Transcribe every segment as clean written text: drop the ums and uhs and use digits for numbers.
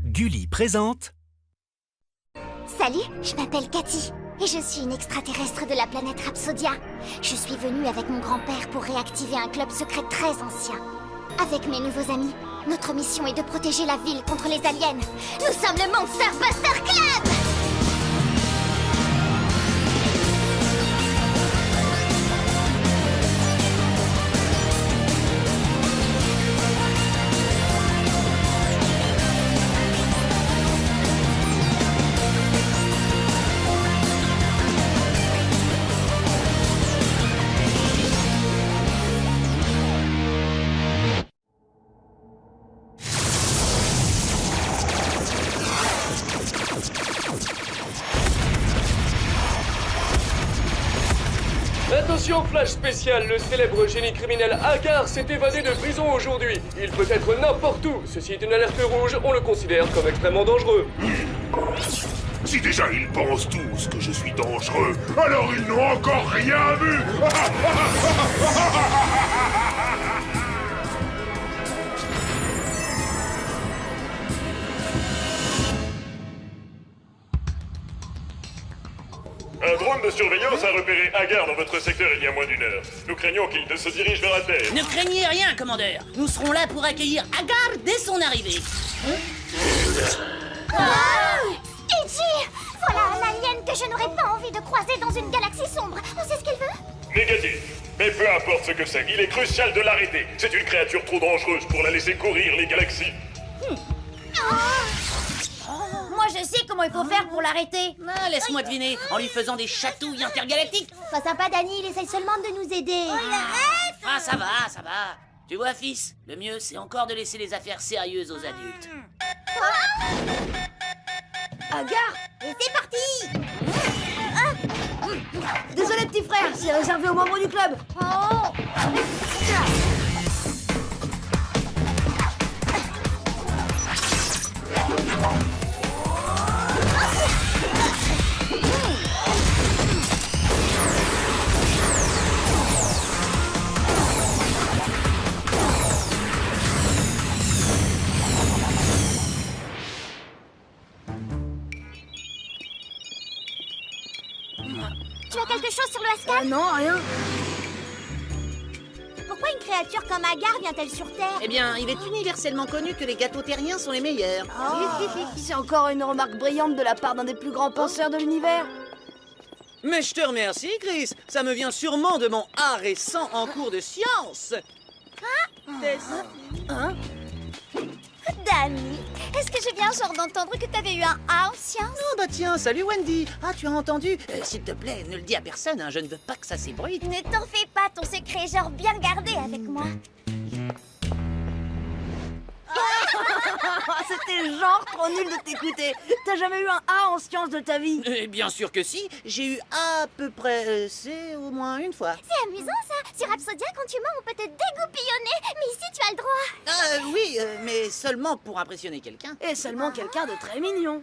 Gulli présente... Salut, je m'appelle Cathy et je suis une extraterrestre de la planète Rhapsodia. Je suis venue avec mon grand-père pour réactiver un club secret très ancien. Avec mes nouveaux amis, notre mission est de protéger la ville contre les aliens. Nous sommes le Monster Buster Club! Attention, flash spécial, le célèbre génie criminel Agar s'est évadé de prison aujourd'hui. Il peut être n'importe où. Ceci est une alerte rouge, on le considère comme extrêmement dangereux. Si déjà ils pensent tous que je suis dangereux, alors ils n'ont encore rien vu. Un drone de surveillance a repéré Agar dans votre secteur il y a moins d'une heure. Nous craignons qu'il ne se dirige vers la Terre. Ne craignez rien, commandeur. Nous serons là pour accueillir Agar dès son arrivée. Iggy! Voilà un alien que je n'aurais pas envie de croiser dans une galaxie sombre. On sait ce qu'elle veut? Négatif. Mais peu importe ce que c'est, il est crucial de l'arrêter. C'est une créature trop dangereuse pour la laisser courir les galaxies. Moi, je sais comment il faut faire pour l'arrêter. Ah, laisse-moi deviner, en lui faisant des chatouilles intergalactiques. Sois sympa, Danny, il essaye seulement de nous aider. Ah, ça va, ça va. Tu vois, fils, le mieux, c'est encore de laisser les affaires sérieuses aux adultes. Agar, et c'est parti. Désolé, petit frère, c'est réservé aux membres du club. Tu as quelque chose sur le Hascal? Non, rien. Pourquoi une créature comme Agar vient-elle sur Terre? Eh bien, il est universellement connu que les gâteaux terriens sont les meilleurs. C'est encore une remarque brillante de la part d'un des plus grands penseurs de l'univers. Mais je te remercie, Chris. Ça me vient sûrement de mon A récent en cours de sciences. Danny, est-ce que j'ai bien genre d'entendre que t'avais eu un A en sciences? Oh bah tiens, salut Wendy. Ah, tu as entendu? S'il te plaît, ne le dis à personne, hein, je ne veux pas que ça s'ébruite. Ne t'en fais pas, ton secret est genre bien gardé avec moi. C'était genre trop nul de t'écouter. T'as jamais eu un A en sciences de ta vie? Bien sûr que si. J'ai eu à peu près C au moins une fois. C'est amusant ça. Sur Rhapsodia, quand tu mens, on peut te dégoupillonner. Mais ici, tu as le droit. Oui, mais seulement pour impressionner quelqu'un. Et seulement quelqu'un de très mignon.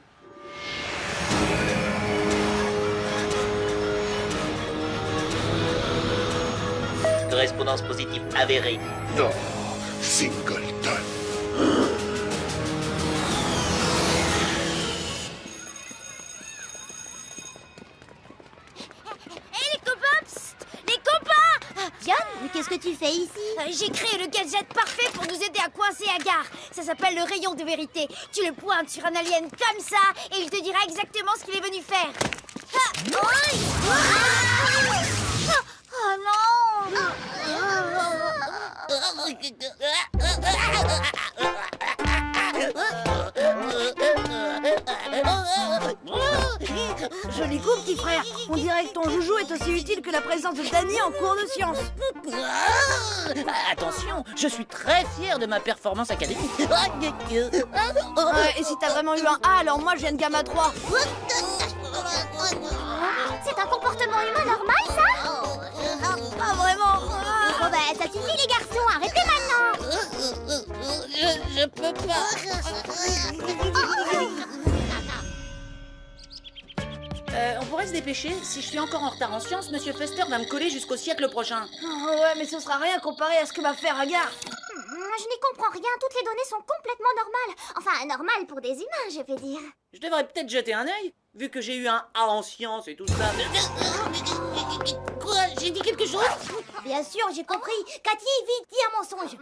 Correspondance positive avérée. Non, Singleton. Hé les copains, psst, les copains. John, mais qu'est-ce que tu fais ici? J'ai créé le gadget parfait pour nous aider à coincer Agar. Ça s'appelle le rayon de vérité. Tu le pointes sur un alien comme ça et il te dira exactement ce qu'il est venu faire. Oh non! Joli coup, petit frère. On dirait que ton joujou est aussi utile que la présence de Danny en cours de sciences. Attention, je suis très fier de ma performance académique. Et si t'as vraiment eu un A, alors moi je viens de Gamma 3. C'est un comportement humain normal, ça? Pas vraiment. Bon bah, ça suffit les garçons, arrêtez maintenant! Je peux pas. On pourrait se dépêcher. Si je suis encore en retard en sciences, Monsieur Fester va me coller jusqu'au siècle prochain. Oh ouais, mais ce sera rien comparé à ce que va faire Agar. Je n'y comprends rien, toutes les données sont complètement normales. Enfin, normales pour des humains, je vais dire. Je devrais peut-être jeter un œil, vu que j'ai eu un A en sciences et tout ça. Quoi? J'ai dit quelque chose? Bien sûr, j'ai compris. Cathy, vite, dis un mensonge.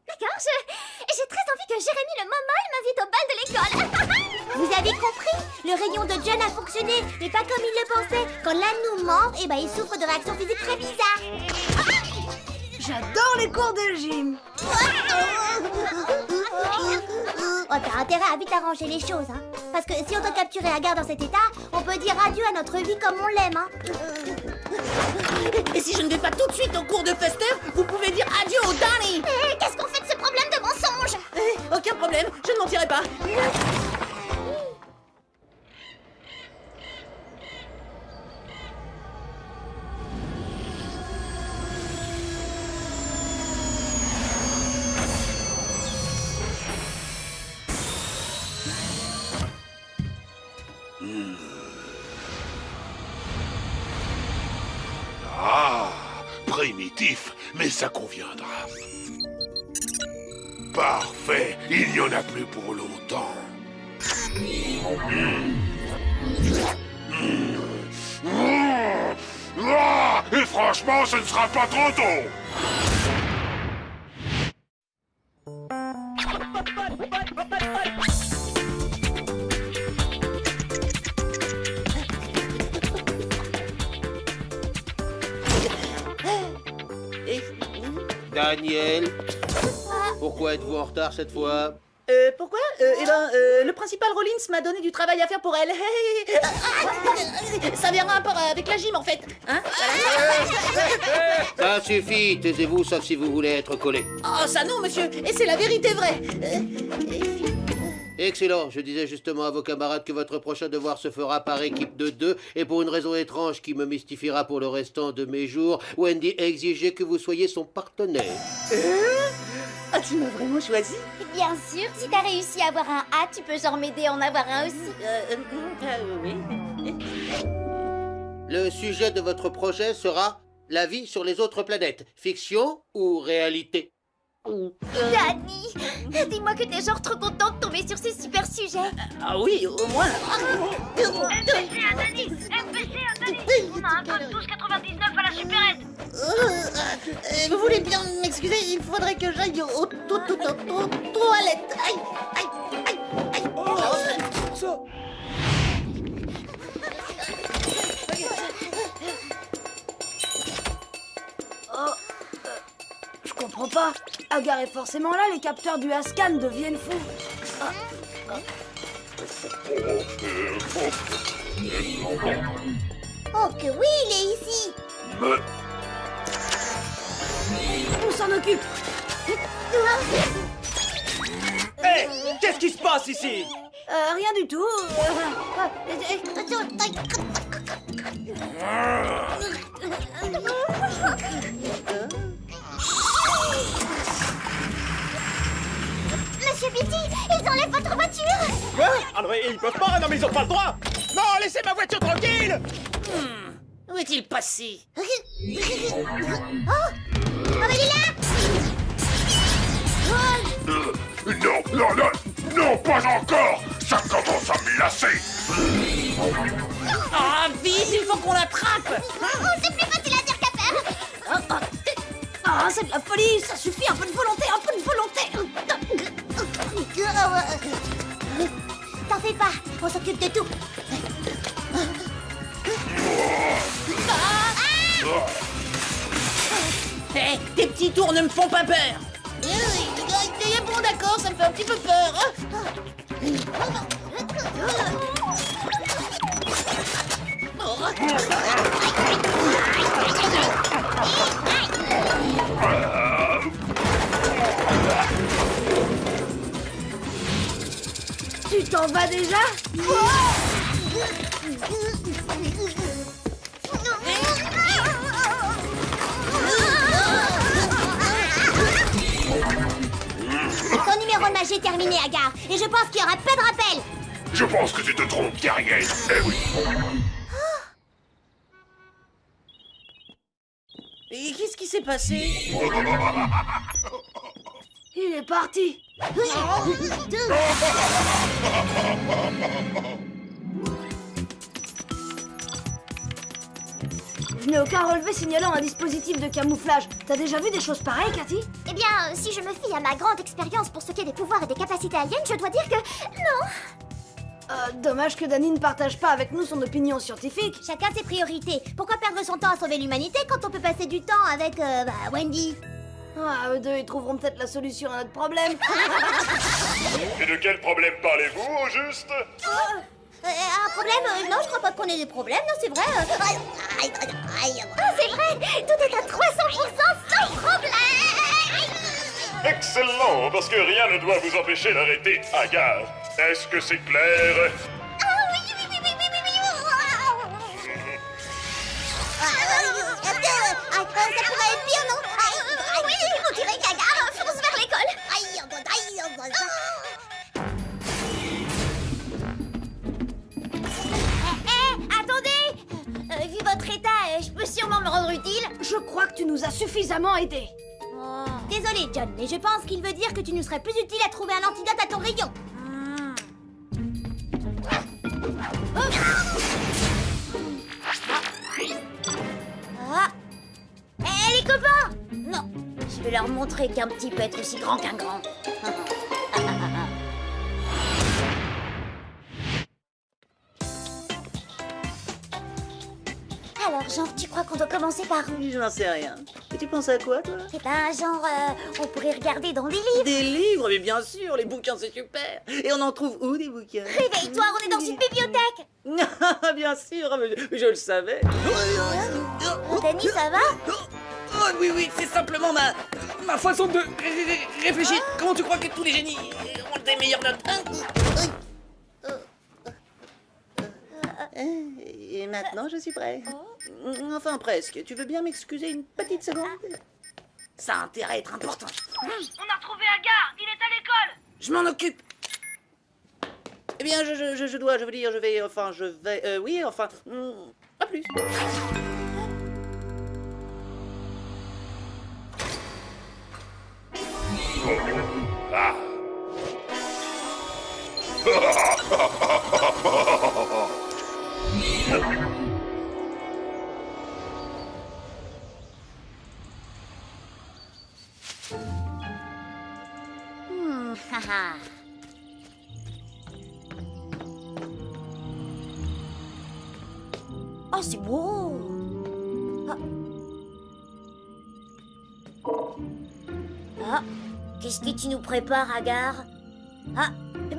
D'accord, j'ai très envie que Jérémy le Momoy m'invite au bal de l'école. Vous avez compris? Le rayon de John a fonctionné, mais pas comme il le pensait. Quand l'un nous ment, eh ben il souffre de réactions physiques très bizarres. J'adore les cours de gym. Oh, t'as intérêt à vite arranger les choses, hein. Parce que si on doit capturer Agar dans cet état, on peut dire adieu à notre vie comme on l'aime, hein. Et si je ne vais pas tout de suite au cours de Fester, vous pouvez dire adieu au Danny. Qu'est-ce qu'on fait de ce problème de mensonge? Aucun problème, je ne mentirai pas. Ah, primitif, mais ça conviendra. Parfait, il n'y en a plus pour longtemps. Ah, et franchement, ce ne sera pas trop tôt. Daniel, pourquoi êtes-vous en retard cette fois? Pourquoi? Le principal Rollins m'a donné du travail à faire pour elle. Ça vient un rapport avec la gym, en fait. Hein? Ça suffit, taisez-vous, sauf si vous voulez être collé. Oh, ça non, monsieur. Et c'est la vérité vraie. Excellent, je disais justement à vos camarades que votre prochain devoir se fera par équipe de 2, et pour une raison étrange qui me mystifiera pour le restant de mes jours, Wendy a exigé que vous soyez son partenaire. Ah, tu m'as vraiment choisi? Bien sûr, si t'as réussi à avoir un A, tu peux genre m'aider à en avoir un aussi. Oui. Le sujet de votre projet sera la vie sur les autres planètes, fiction ou réalité? Danny, dis-moi que t'es genre trop content de tomber sur ces super sujets. Ah oui, au moins. MPC à Danny. On a un code 1299 à la supérette. Vous voulez bien m'excuser, il faudrait que j'aille aux toilettes. Aïe, aïe, aïe, aïe. Je comprends pas. Agar est forcément là, les capteurs du Ascan deviennent fous. Oh que oui, il est ici. On s'en occupe. Hé, qu'est-ce qui se passe ici? Rien du tout. Monsieur Beatty, ils enlèvent votre voiture. Quoi? Ah non mais ils peuvent pas, non mais ils ont pas le droit. Non, laissez ma voiture tranquille. Où est-il passé? Oh, mais il est là. Non, non, non, non, pas encore. Ça commence à me lasser. Ah, vite, il faut qu'on l'attrape. C'est plus facile à dire qu'à faire. Ah, c'est de la folie. Ça suffit, un peu de volonté, un peu de volonté. T'en fais pas, on s'occupe de tout. Hé, tes petits tours ne me font pas peur. Bon, d'accord, ça me fait un petit peu peur. Tu t'en vas déjà? Ton numéro de match est terminé, Agar. Et je pense qu'il y aura pas de rappel. Je pense que tu te trompes, Kyriel. Eh oui. Et qu'est-ce qui s'est passé? Il est parti. Je n'ai aucun relevé signalant un dispositif de camouflage. T'as déjà vu des choses pareilles, Cathy? Eh bien, si je me fie à ma grande expérience pour ce qui est des pouvoirs et des capacités aliens, je dois dire que... non. Dommage que Danny ne partage pas avec nous son opinion scientifique. Chacun ses priorités. Pourquoi perdre son temps à sauver l'humanité quand on peut passer du temps avec, Wendy? Ah, eux deux, ils trouveront peut-être la solution à notre problème. Et de quel problème parlez-vous, au juste? Un problème? Non, je crois pas qu'on ait des problèmes, non, c'est vrai. Ah, c'est vrai. Tout est à 300% sans problème. Excellent, parce que rien ne doit vous empêcher d'arrêter Agar. Est-ce que c'est clair? Ah oui. Ça pourrait être pire, non? Oui, on dirait qu'Agar fonce vers l'école. Attendez! Vu votre état, je peux sûrement me rendre utile. Je crois que tu nous as suffisamment aidés. Désolé, John, mais je pense qu'il veut dire que tu nous serais plus utile à trouver un antidote à ton rayon. Les copains! Non, je vais leur montrer qu'un petit peut être aussi grand qu'un grand. Alors, genre, tu crois qu'on doit commencer par où? Je n'en sais rien. Et tu penses à quoi, toi? Eh ben, genre, on pourrait regarder dans des livres. Des livres, mais bien sûr, les bouquins c'est super. Et on en trouve où des bouquins? Réveille-toi, on est dans une bibliothèque. Bien sûr, mais je le savais. Danny, ça va? Oui, c'est simplement ma façon de réfléchir. Comment tu crois que tous les génies ont des meilleures notes, hein? Et maintenant, je suis prêt. Enfin, presque. Tu veux bien m'excuser une petite seconde? Ça a intérêt à être important. On a retrouvé Agar, il est à l'école. Je m'en occupe. Eh bien, oui, enfin, à plus. Ah. Haha. Oh, c'est beau. Ah, qu'est-ce que tu nous prépares, Agar? Ah,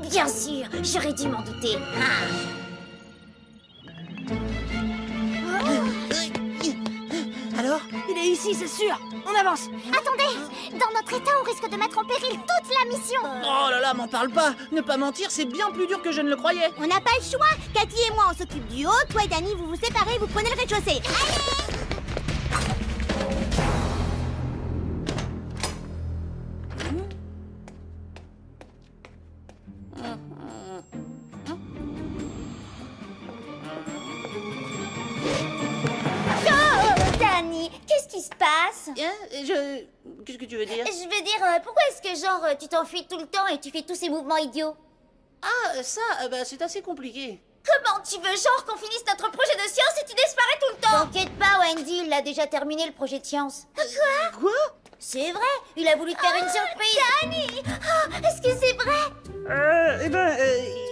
bien sûr, j'aurais dû m'en douter. Alors? Il est ici, c'est sûr. On avance. Attendez, dans notre état, on risque de mettre en péril toute la mission. Oh là là, m'en parle pas. Ne pas mentir, c'est bien plus dur que je ne le croyais. On n'a pas le choix. Cathy et moi, on s'occupe du haut. Toi et Danny, vous vous séparez, vous prenez le rez-de-chaussée. Allez! Danny, qu'est-ce qui se passe? Qu'est-ce que tu veux dire? Je veux dire, pourquoi est-ce que, genre, tu t'enfuis tout le temps et tu fais tous ces mouvements idiots? Ah, ça, c'est assez compliqué. Comment tu veux, genre, qu'on finisse notre projet de science et tu disparais tout le temps? T'inquiète pas, Wendy, il a déjà terminé le projet de science. Quoi? C'est vrai, il a voulu te faire une surprise. Danny! Oh, est-ce que c'est vrai?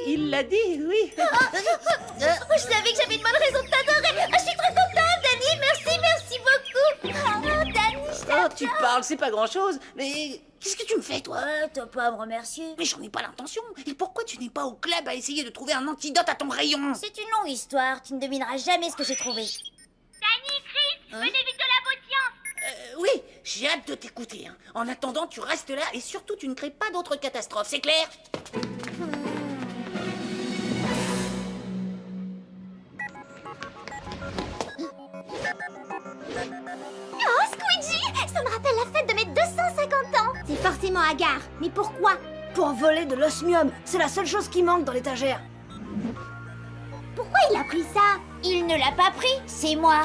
Il l'a dit, oui. Je savais que j'avais une bonne raison de t'adorer. Je suis très contente, Danny. Merci beaucoup. Oh, Danny, je t'adore. Oh, tu parles, c'est pas grand-chose. Mais qu'est-ce que tu me fais, toi? T'as pas à me remercier. Mais j'en ai pas l'intention. Et pourquoi tu n'es pas au club à essayer de trouver un antidote à ton rayon? C'est une longue histoire. Tu ne devineras jamais ce que j'ai trouvé. Danny, Chris, venez vite de la bonne science. Oui, j'ai hâte de t'écouter. Hein. En attendant, tu restes là et surtout, tu ne crées pas d'autres catastrophes, c'est clair? Oh, Squidgy! Ça me rappelle la fête de mes 250 ans. C'est forcément Agar. Mais pourquoi? Pour voler de l'osmium. C'est la seule chose qui manque dans l'étagère. Pourquoi il a pris ça? Il ne l'a pas pris, c'est moi.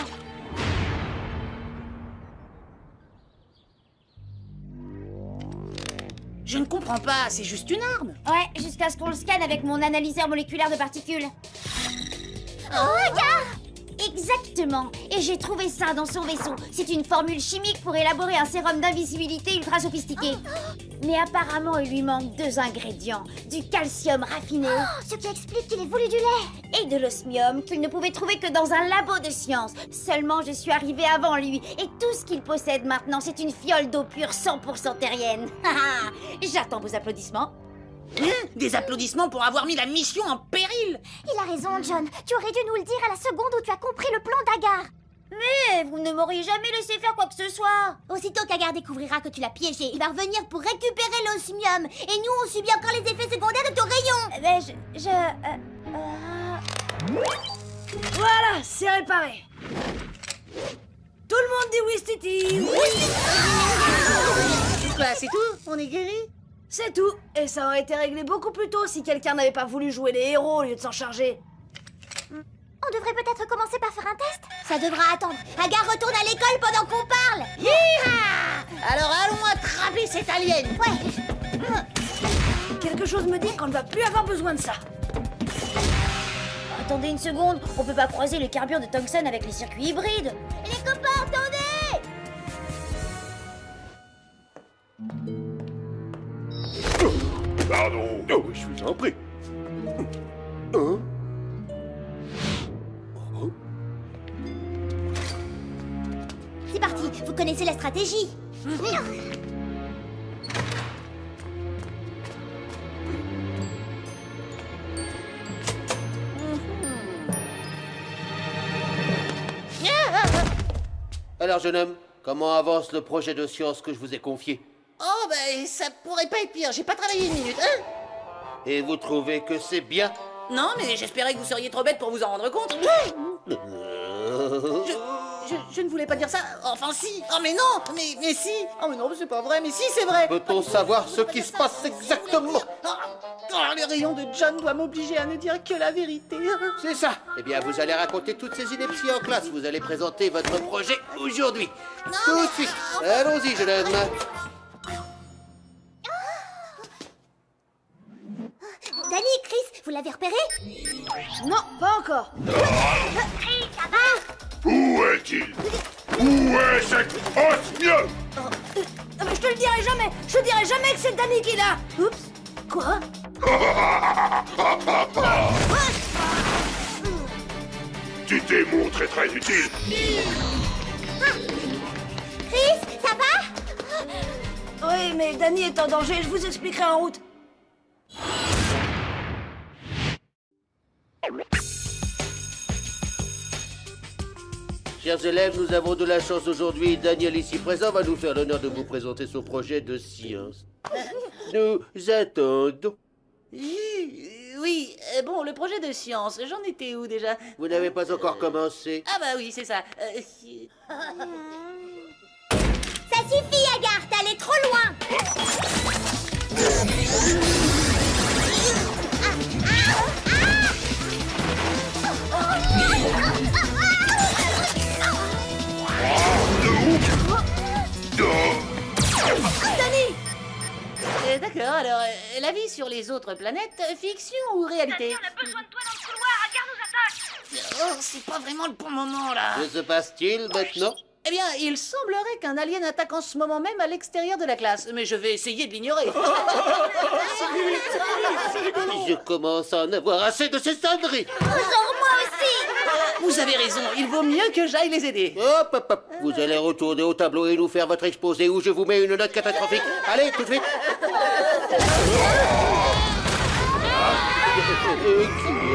Je ne comprends pas, c'est juste une arme. Ouais, jusqu'à ce qu'on le scanne avec mon analyseur moléculaire de particules. Oh, Agar! Exactement. Et j'ai trouvé ça dans son vaisseau. C'est une formule chimique pour élaborer un sérum d'invisibilité ultra sophistiqué. Mais apparemment, il lui manque 2 ingrédients. Du calcium raffiné. Ce qui explique qu'il ait voulu du lait. Et de l'osmium qu'il ne pouvait trouver que dans un labo de science. Seulement, je suis arrivée avant lui. Et tout ce qu'il possède maintenant, c'est une fiole d'eau pure 100% terrienne. J'attends vos applaudissements. Des applaudissements pour avoir mis la mission en péril. Il a raison, John. Tu aurais dû nous le dire à la seconde où tu as compris le plan d'Agar. Mais vous ne m'auriez jamais laissé faire quoi que ce soit. Aussitôt qu'Agar découvrira que tu l'as piégé, il va revenir pour récupérer l'osmium. Et nous, on subit encore les effets secondaires de ton rayon. Mais Voilà, c'est réparé. Tout le monde dit oui, Stiti. Quoi, c'est tout? On est guéri? C'est tout. Et ça aurait été réglé beaucoup plus tôt si quelqu'un n'avait pas voulu jouer les héros au lieu de s'en charger. On devrait peut-être commencer par faire un test. Ça devra attendre. Agar retourne à l'école pendant qu'on parle. Yeeha! Alors allons attraper cette alien. Ouais. Quelque chose me dit qu'on ne va plus avoir besoin de ça. Attendez une seconde, on peut pas croiser les carbures de Tungsten avec les circuits hybrides. Les copains, attendez! Pardon. Oh, je vous en prie. Hein? C'est parti, vous connaissez la stratégie. Alors, jeune homme, comment avance le projet de science que je vous ai confié? Oh, ben, ça pourrait pas être pire. J'ai pas travaillé une minute, hein? Et vous trouvez que c'est bien? Non, mais j'espérais que vous seriez trop bête pour vous en rendre compte. Je ne voulais pas dire ça. Enfin, si. Oh, mais non. Mais si. Oh, mais non, c'est pas vrai. Mais si, c'est vrai. Peut-on savoir ce qui se passe exactement? Le rayon de John doit m'obliger à ne dire que la vérité. C'est ça. Eh bien, vous allez raconter toutes ces inepties en classe. Vous allez présenter votre projet aujourd'hui. Tout de suite. Allons-y, jeune homme. Danny, Chris, vous l'avez repéré? Non, pas encore. Chris, ça va? Où est-il? Où est cet osmium? Je te le dirai jamais. Je dirai jamais que c'est Danny qui l'a. Oups. Quoi? Tu t'es montré très utile. Chris, ça va? Oui, mais Danny est en danger. Je vous expliquerai en route. Chers élèves, nous avons de la chance aujourd'hui. Daniel, ici présent, va nous faire l'honneur de vous présenter son projet de science. Nous attendons. Oui, bon, le projet de science, j'en étais où déjà? Vous n'avez pas encore commencé. Ah bah oui, c'est ça. Ça suffit, Agar, t'es allé trop loin. Danny! D'accord, alors, la vie sur les autres planètes, fiction ou réalité? On a besoin de toi dans le couloir, Agar nous attaque. Oh, c'est pas vraiment le bon moment, là. Que se passe-t-il maintenant? Eh bien, il semblerait qu'un alien attaque en ce moment même à l'extérieur de la classe, mais je vais essayer de l'ignorer. Je commence à en avoir assez de ces sonneries. Vous avez raison, il vaut mieux que j'aille les aider. Hop, hop, hop. Vous allez retourner au tableau et nous faire votre exposé ou je vous mets une note catastrophique. Allez, tout de suite. Qui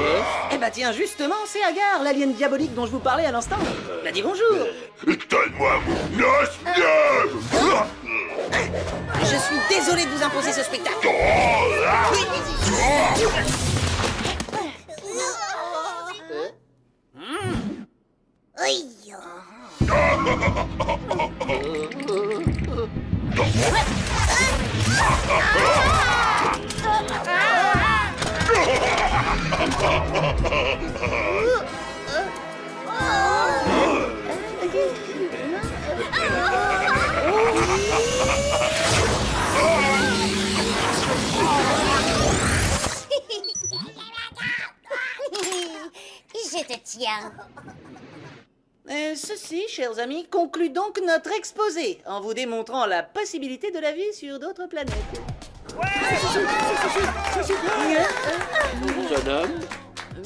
est-ce? Eh ben tiens, justement, c'est Agar, l'alien diabolique dont je vous parlais à l'instant. Il a dit bonjour. Donne-moi mon osmium! Je suis désolé de vous imposer ce spectacle. bien. Ceci, chers amis, conclut donc notre exposé en vous démontrant la possibilité de la vie sur d'autres planètes. Jeune homme,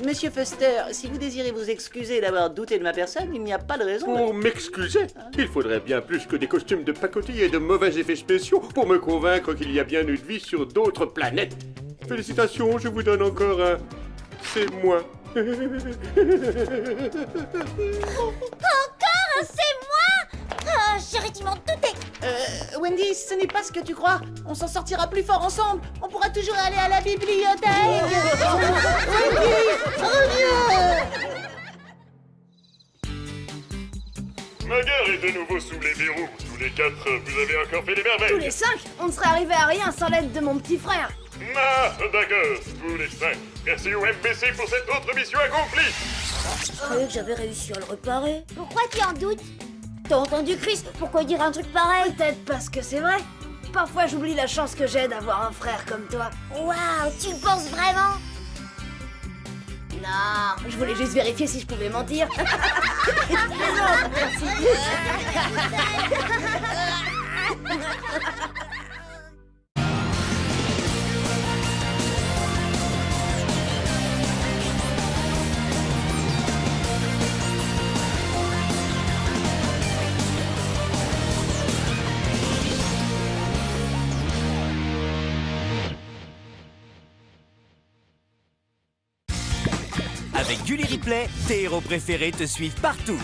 Monsieur Foster, si vous désirez vous excuser d'avoir douté de ma personne, il n'y a pas de raison. Pour m'excuser, il faudrait bien plus que des costumes de pacotille et de mauvais effets spéciaux pour me convaincre qu'il y a bien une vie sur d'autres planètes. Félicitations, je vous donne encore un... C'est moi. Encore un c'est moi. Oh, chérie, tu m'en doutais. Wendy, ce n'est pas ce que tu crois. On s'en sortira plus fort ensemble. On pourra toujours aller à la bibliothèque. Wendy, reviens. Ma gare est de nouveau sous les verrous. Tous les 4, vous avez encore fait des merveilles. Tous les 5, on ne serait arrivé à rien sans l'aide de mon petit frère. Ah, d'accord, tous les 5. Merci au MPC pour cette autre mission accomplie. Je croyais que j'avais réussi à le réparer. Pourquoi tu en doutes? T'as entendu Chris? Pourquoi dire un truc pareil? Peut-être parce que c'est vrai. Parfois j'oublie la chance que j'ai d'avoir un frère comme toi. Waouh, tu le penses vraiment? Non, je voulais juste vérifier si je pouvais mentir. Avec Gulli Replay, tes héros préférés te suivent partout.